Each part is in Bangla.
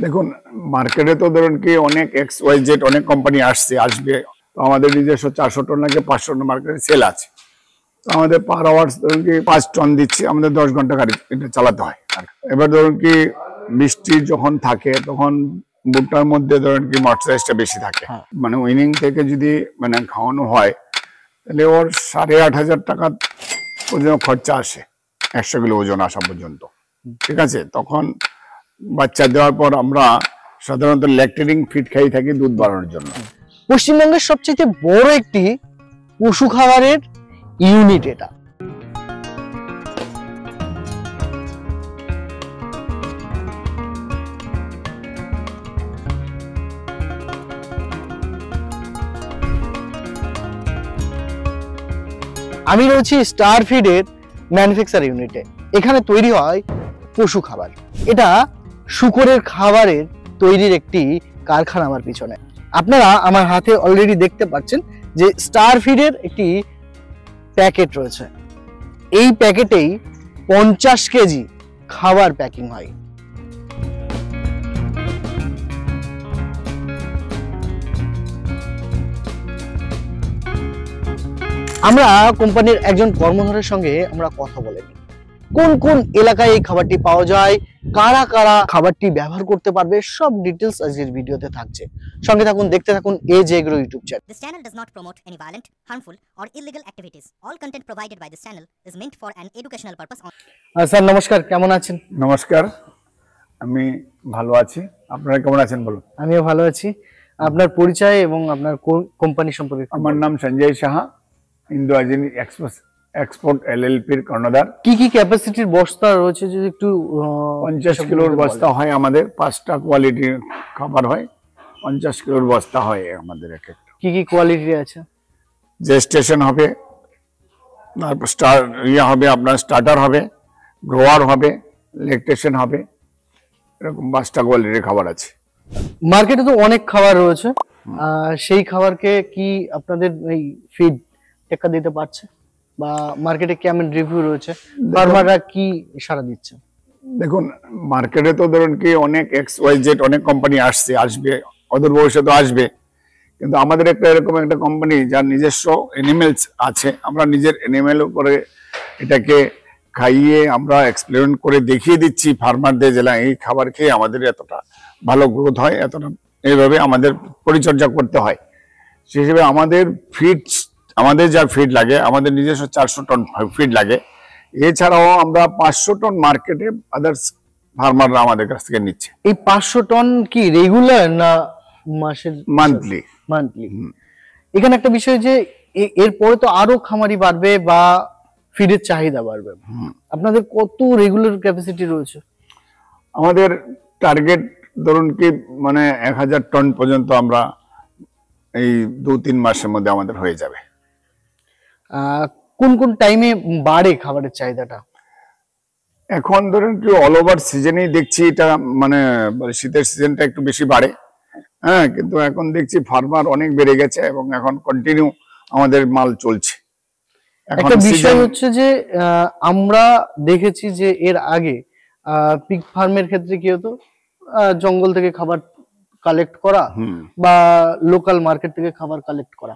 দেখুন, মার্কেটে তো ধরুন কি অনেক XYZ অনেক কোম্পানি আসবে। তো আমাদের নিজস্ব 400 টন লাগে 500 টন মার্কেটে সেল আছে। তো আমাদের পার আওয়ার্স ধরুন কি 5 টন দিচ্ছি, আমাদের 10 ঘন্টা গাড়ি এটা চালাতে হয়। এবার ধরুন কি বৃষ্টি যখন থাকে তখন ভুট্টার মধ্যে ধরুন কি ময়েশ্চারাইজটা বেশি থাকে। মানে উইনিং থেকে যদি মানে খাওয়ানো হয় তাহলে ওর 8,500 টাকা পর্যন্ত খরচা আসে, 100 কিলো ওজন আসা পর্যন্ত। ঠিক আছে, তখন বাচ্চা দেওয়ার পর আমরা সাধারণত ল্যাকটেটিং ফিড খাই থাকি দুধ বাড়ানোর জন্য। পশ্চিমবঙ্গের সবচেয়ে বড় একটি পশু খাবারের ইউনিট এটা। আমি রয়েছি স্টার ফিডের ম্যানুফ্যাকচার ইউনিটে। এখানে তৈরি হয় পশু খাবার। এটা শূকরের খাবারের তৈরির একটি কারখানা আমার পিছনে। আপনারা আমার হাতে অলরেডি দেখতে পাচ্ছেন যে স্টার ফিডের একটি প্যাকেট রয়েছে। এই প্যাকেটেই 50 কেজি খাবার প্যাকিং হয়। আমরা কোম্পানির একজন কর্মধারের সঙ্গে আমরা কথা বলে নিই, কোন কোন এলাকায় এই খাবারটি পাওয়া যায়, কারা কারা খাবারটি ব্যবহার করতে পারবে, সব ডিটেলস আজকের ভিডিওতে থাকছে। সঙ্গে থাকুন, দেখতে থাকুন এজ agro YouTube channel. This channel does not promote any violent, harmful or illegal activities. All content provided by this channel is meant for an educational purpose only. Sir নমস্কার, কেমন আছেন? নমস্কার, আমি ভালো আছি। আপনারা কেমন আছেন বলুন? আমিও ভালো আছি। আপনার পরিচয় এবং আপনার কোম্পানি সম্পর্কে। আমার নাম Sanjay Saha, Indo hygienic export LLP এর কর্ণধার। কি কি ক্যাপাসিটির বস্তা রয়েছে যদি একটু? 50 কিলোর বস্তা হয় আমাদের, 5টা কোয়ালিটির খাবার হয়। 50 কিলোর বস্তা হয় আমাদের এক একটা। কি কি কোয়ালিটি আছে? জেস্টেশন হবে, তারপর হবে আপনার স্টার্টার হবে, গ্রোয়ার হবে, ল্যাকটেশন হবে, এরকম 5টা কোয়ালিটির খাবার আছে। মার্কেটে তো অনেক খাবার রয়েছে, সেই খাবারকে কি আপনাদের এই ফিড টেক্কা দিতে পারছে, বা মার্কেটে কেমন রিভিউ রয়েছে, ফার্মাররা কি সাড়া দিচ্ছে? দেখুন, মার্কেটে তো ধরুন কি অনেক XYZ অনেক কোম্পানি আসবে, অদূর ভবিষ্যতে আসবে। কিন্তু আমাদের একটা এরকম একটা কোম্পানি যার নিজস্ব অ্যানিমেলস আছে, আমরা নিজের অ্যানিমেল করে এটাকে খাইয়ে আমরা এক্সপেরিমেন্ট করে দেখিয়ে দিচ্ছি ফার্মারদের, জেলা এই খাবার খেয়ে আমাদের এতটা ভালো গ্রোথ হয়, এতটা এইভাবে আমাদের পরিচর্যা করতে হয়। সেই হিসেবে আমাদের যা ফিড লাগে, আমাদের নিজস্ব 400 টন ফিড লাগে। এছাড়াও আমরা 500 টন মার্কেটে আদার্স ফার্মাররা আমাদের কাছ থেকে নিচ্ছে। এই 500 টন কি রেগুলার না মাসের? মান্থলি। এখানে একটা বিষয় যে এরপরে তো আরো খামারি বাড়বে বা ফিডের চাহিদা বাড়বে, আপনাদের কত রেগুলার ক্যাপাসিটি রয়েছে? আমাদের টার্গেট ধরুন কি মানে 1000 টন পর্যন্ত আমরা এই 2-3 মাসের মধ্যে আমাদের হয়ে যাবে। কোন কোন টাইমে বাড়ে খাবারের চাহিদাটা? এখন ধরুন কি অল ওভার সিজনেই দেখছি এটা, মানে শীতের সিজনটা একটু বেশি বাড়ে। হ্যাঁ, কিন্তু এখন দেখছি ফার্মার অনেক বেড়ে গেছে এবং এখন কন্টিনিউ আমাদের মাল চলছে। একটা বিষয় হচ্ছে যে আমরা দেখেছি যে এর আগে পিগ ফার্মের ক্ষেত্রে কি হতো, জঙ্গল থেকে খাবার কালেক্ট করা বা লোকাল মার্কেট থেকে খাবার কালেক্ট করা।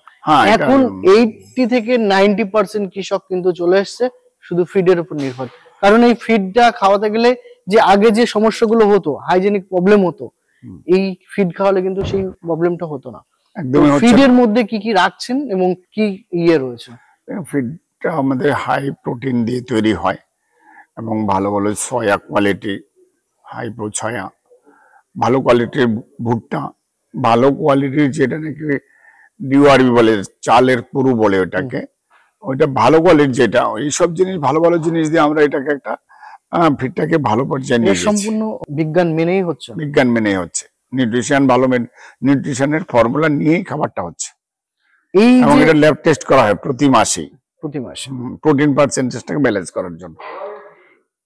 এখন 80 থেকে 90% কৃষক কিন্তু চলে এসছে শুধু ফিডের উপর নির্ভর। কারণ এই ফিডটা খাওয়াতে গেলে যে আগে যে সমস্যাগুলো হতো, হাইজেনিক প্রবলেম হতো, এই ফিড খাওয়ালে কিন্তু সেই প্রবলেমটা হতো না। ফিডের মধ্যে কি কি রাখছেন এবং কি রয়েছে? ফিডটা আমাদের হাই প্রোটিন দিয়ে তৈরি হয় এবং ভালো ভালো soya quality, high pro soya, ভালো কোয়ালিটির ভুট্টা, ভালো কোয়ালিটির যেটা নাকি ডিওআরবি বলে, চালের পুরু বলে ওটাকে, ওইটা ভালো কোয়ালিটির যেটা, এইসব জিনিস ভালো ভালো জিনিস দিয়ে আমরা এটাকে একটা ফিডটাকে ভালো পর্যায়ে নিয়ে সম্পূর্ণ বিজ্ঞান মেনেই হচ্ছে। বিজ্ঞান মেনেই হচ্ছে, নিউট্রিশন ভালো, নিউট্রিশনের ফর্মুলা নিয়েই খাবারটা হচ্ছে। এবং এটা ল্যাব টেস্ট করা হয় প্রতি মাসে প্রোটিন পার্সেন্টেজটাকে ব্যালেন্স করার জন্য।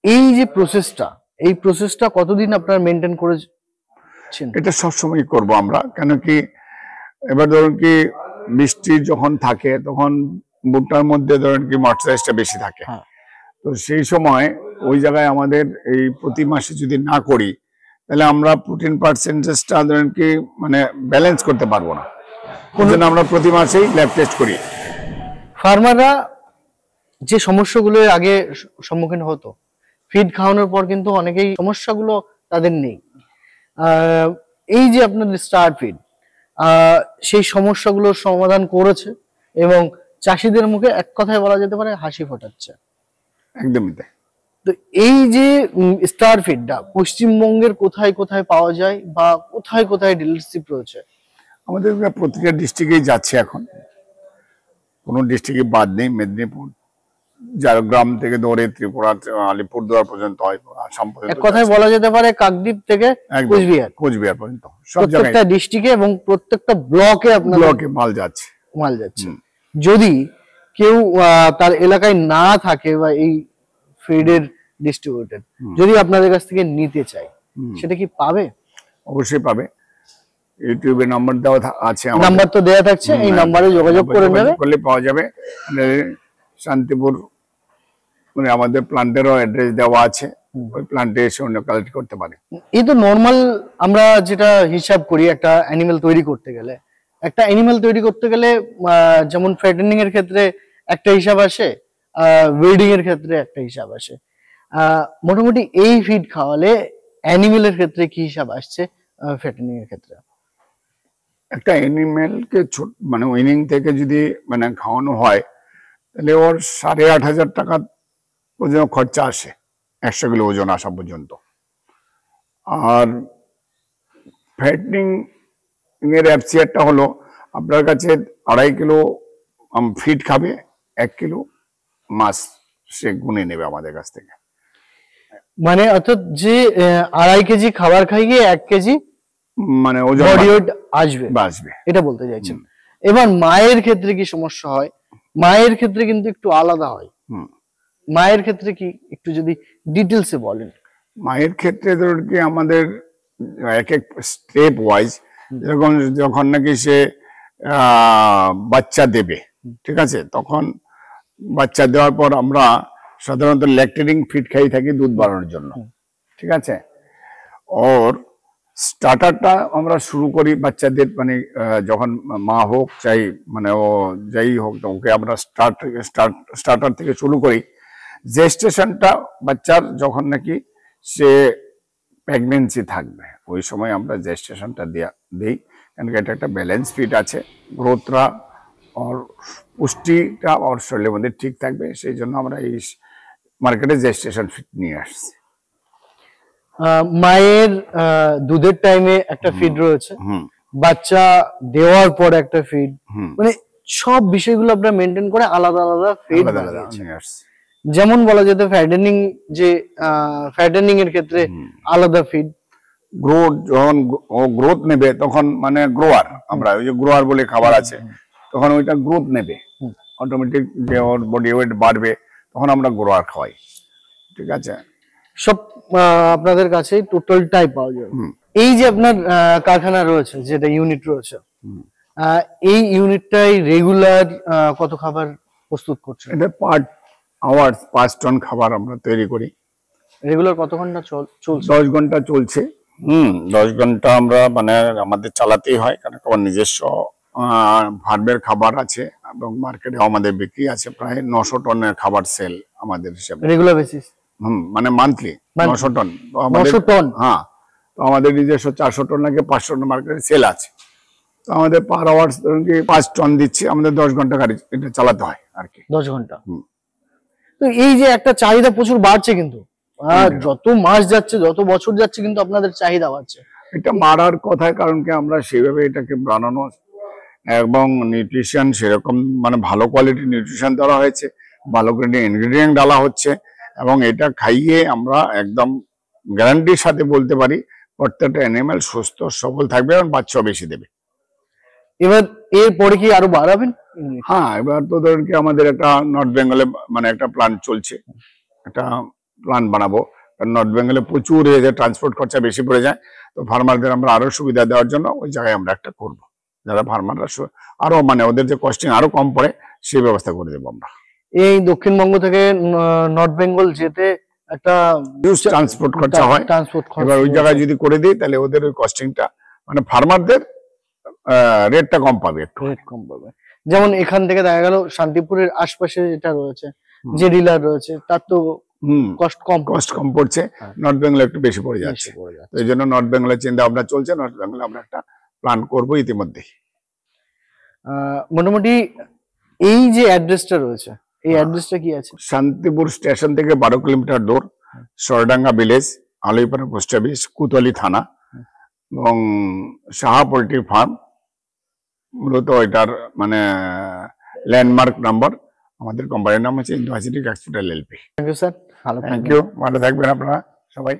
এই যে প্রসেসটা কতদিন আপনারা মেনটেন করেছেন? এটা সবসময় করব আমরা, কেন কি এবার ধরুন কি বৃষ্টি যখন থাকে তখন ভুট্টার মধ্যে ধরুন কি ময়েশ্চারাইজটা বেশি থাকে। তো সেই সময় ওই জায়গায় আমাদের এই প্রতি মাসে যদি না করি তাহলে আমরা প্রোটিন পার্সেন্টেজটা ধরেন কি মানে ব্যালেন্স করতে পারবো না। ওই জন্য আমরা প্রতি মাসেই ল্যাব টেস্ট করি। ফার্মাররা যে সমস্যাগুলো আগে সম্মুখীন হতো, ফিড খাওয়ানোর পর কিন্তু অনেকেই সমস্যাগুলো তাদের নেই। এই যে আপনাদের স্টার ফিড সেই সমস্যাগুলোর সমাধান করেছে এবং চাষিদের মুখে এক কথায় বলা যেতে পারে হাসি ফোটাচ্ছে। একদমই তাই। তো এই যে স্টার ফিডটা পশ্চিমবঙ্গের কোথায় কোথায় পাওয়া যায় বা কোথায় কোথায় ডিলারশিপ রয়েছে? আমাদের প্রতিটা ডিস্ট্রিক্টেই যাচ্ছে এখন, কোনো ডিস্ট্রিক্টে বাদ নেই। মেদিনীপুর, ঝাড়গ্রাম থেকে ধরে ত্রিপুরা, আলিপুরদুয়ার পর্যন্ত হয়, আসাম পর্যন্ত। এক কথায় বলা যেতে পারে কাকদ্বীপ থেকে কোচবিহার পর্যন্ত সব প্রত্যেকটা জায়গায় ডিস্ট্রিক্টে এবং প্রত্যেকটা ব্লকে আপনার ব্লকে মাল যাচ্ছে। যদি কেউ তার এলাকায় না থাকে বা এই ফিডের ডিস্ট্রিবিউটেড যদি আপনাদের কাছ থেকে নিতে চায়, সেটা কি পাবে? অবশ্যই পাবে। ইউটিউবে নাম্বার দেওয়া আছে, নাম্বার তো দেওয়া থাকছে, এই নাম্বারে যোগাযোগ করে নেবে, করলে পাওয়া যাবে। শান্তিপুর মানে আমাদের প্লান্টেরও অ্যাড্রেস দেওয়া আছে, ওই প্লান্টে এসে অন্য কালেক্ট করতে পারে। এই তো নরমাল আমরা যেটা হিসাব করি একটা অ্যানিমেল তৈরি করতে গেলে, যেমন ফ্যাটেনিং এর ক্ষেত্রে একটা হিসাব আসে, ব্রিডিং এর ক্ষেত্রে একটা হিসাব আসে। মোটামুটি এই ফিড খাওয়ালে অ্যানিমেলের ক্ষেত্রে কি হিসাব আসছে ফ্যাটেনিং এর ক্ষেত্রে? একটা অ্যানিমেলকে মানে উইনিং থেকে যদি মানে খাওয়ানো হয় তাহলে ওর 8,500 টাকা পর্যন্ত খরচা আসে, 100 কিলো ওজন আসা পর্যন্ত। আর ফ্যাটেনিং এর এফসিআরটা হলো আপনার কাছে 2.5 কিলো ফিড খাবে, 1 কিলো মাছ সে গুনে নেবে আমাদের কাছ থেকে। মানে অর্থাৎ যে 2.5 কেজি খাবার খাইয়ে 1 কেজি মানে ওজন বডি ওয়েট আসবে, এটা বলতে চাইছেন। এবার মায়ের ক্ষেত্রে কি সমস্যা হয়? মায়ের ক্ষেত্রে কিন্তু একটু আলাদা হয়। মায়ের ক্ষেত্রে কি একটু যদি ডিটেলসে বলেন? মায়ের ক্ষেত্রে ধরুন কি আমাদের এক এক স্টেপ ওয়াইজ, যেরকম যখন নাকি সে বাচ্চা দেবে, ঠিক আছে, তখন বাচ্চা দেওয়ার পর আমরা সাধারণত ল্যাকটেটিং ফিড খাই থাকি দুধ বাড়ানোর জন্য, ঠিক আছে। ওর স্টার্টারটা আমরা শুরু করি বাচ্চাদের মানে যখন মা হোক চাই মানে ও যাই হোক, ওকে আমরা স্টার্টার থেকে শুরু করি। জেস্টেশনটা বাচ্চার যখন নাকি সে প্রেগনেন্সি থাকবে ওই সময় আমরা জেস্টেশনটা দিই, কারণ এটা একটা ব্যালেন্স ফিড আছে, গ্রোথটা ওর পুষ্টিটা ওর শরীরের মধ্যে ঠিক থাকবে, সেই জন্য আমরা এই মার্কেটে জেস্টেশন ফিড নিয়ে আসছি। মায়ের দুধের টাইমে একটা ফিড রয়েছে, বাচ্চা দেওয়ার পর একটা ফিড, মানে সব বিষয়গুলো আপনারা মেনটেন করে আলাদা আলাদা ফিড নিয়ে আসছি। যেমন বলা যেত ফ্যাটেনিং এর ক্ষেত্রে আলাদা ফিড, যখন ও গ্রোথ নেবে তখন মানে গ্রোয়ার, আমরা ওই যে গ্রোয়ার বলে খাবার আছে, তখন ওইটা গ্রোথ নেবে অটোমেটিক, যে ওর বডি ওয়েট বাড়বে, তখন আমরা গ্রোয়ার খাওয়াই, ঠিক আছে। সব আপনাদের কাছে টোটালটাই পাওয়া যাবে। এই যে আপনার কারখানা রয়েছে, যেটা ইউনিট রয়েছে, এই ইউনিটটাই রেগুলার কত খাবার প্রস্তুত করছে? এটা পার আওয়ার্স 5 টন খাবার আমরা তৈরি করি। রেগুলার কত ঘন্টা চলছে? 10 ঘন্টা চলছে। 10 ঘন্টা আমরা মানে আমাদের চালাতেই হয়, কারণ আমার নিজস্ব ফার্মের খাবার আছে এবং মার্কেটে আমাদের বিক্রি আছে। প্রায় 900 টনের খাবার সেল আমাদের হিসাবে রেগুলার বেসিস। মানে মান্থলি 900 টন। 900 টন? হ্যাঁ, তো আমাদের নিজস্ব 400 টন নাকি 500 টন মার্কেটে সেল আছে। তো আমাদের পার আওয়ার্স 5 টন দিচ্ছি, আমাদের 10 ঘন্টা গাড়ি এটা চালাতে হয় আর কি। 10 ঘন্টা। তো এই যে একটা চাহিদা প্রচুর বাড়ছে, কিন্তু যত মাস যাচ্ছে যত বছর যাচ্ছে কিন্তু আপনাদের চাহিদা বাড়ছে। এটা বাড়ার কথায় কারণ কি আমরা সেভাবে এটাকে বানানো এবং নিউট্রিশন সেরকম মানে ভালো কোয়ালিটির নিউট্রিশন দেওয়া হয়েছে, ভালো কোয়ালিটির ইনগ্রেডিয়েন্ট ডালা হচ্ছে, এবং এটা খাইয়ে আমরা একদম গ্যারান্টির সাথে বলতে পারি প্রত্যেকটা অ্যানিমেল সুস্থ সবল থাকবে এবং বাচ্চাও বেশি দেবে। এবার এরপরে কি আরো বাড়াবেন? হ্যাঁ, এবার তো ধরুন কি আমাদের একটা নর্থ বেঙ্গলে মানে একটা প্ল্যান্ট চলছে, একটা প্ল্যান্ট বানাবো। নর্থ বেঙ্গলে প্রচুর ট্রান্সপোর্ট খরচা বেশি পড়ে যায়, তো ফার্মারদের আমরা আরো সুবিধা দেওয়ার জন্য ওই জায়গায় আমরা একটা করব, যারা ফার্মাররা আরো মানে ওদের যে কস্টিং আরো কম পড়ে সেই ব্যবস্থা করে দেবো আমরা। এই দক্ষিণবঙ্গ থেকে নর্থ বেঙ্গল যেতে একটা হিউজ ট্রান্সপোর্ট খরচা হয়। ট্রান্সপোর্ট এবার ওই জায়গায় যদি করে দিই তাহলে ওদের ওই কস্টিংটা মানে ফার্মারদের রেটটা কম পাবে একটু। রেট কম পাবে। যেমন এখান থেকে দেখা গেল শান্তিপুরের আশপাশে যেটা রয়েছে যে ডিলার রয়েছে তার তো কস্ট কম পড়ছে, হ্যাঁ। নর্থ বেঙ্গলে একটু বেশি পড়ে যাচ্ছে। তো এই জন্য নর্থ বেঙ্গলের চিন্তা ভাবনা চলছে, নর্থ বেঙ্গলে আমরা একটা প্ল্যান করবো ইতিমধ্যেই। মোটামুটি এই যে অ্যাড্রেসটা রয়েছে এই অ্যাড্রেসটা কি আছে? শান্তিপুর স্টেশন থেকে 12 কিলোমিটার দূর, সরডাঙ্গা ভিলেজ, আলুইপাড়া পোস্ট অফিস, কুতলি থানা এবং সাহা পোল্ট্রি ফার্ম মূলত এটার মানে ল্যান্ডমার্ক নাম্বার। আমাদের কোম্পানির নাম হচ্ছে Indo Asiatic export LLP. Thank you sir, thank you, ভালো থাকবেন আপনারা সবাই।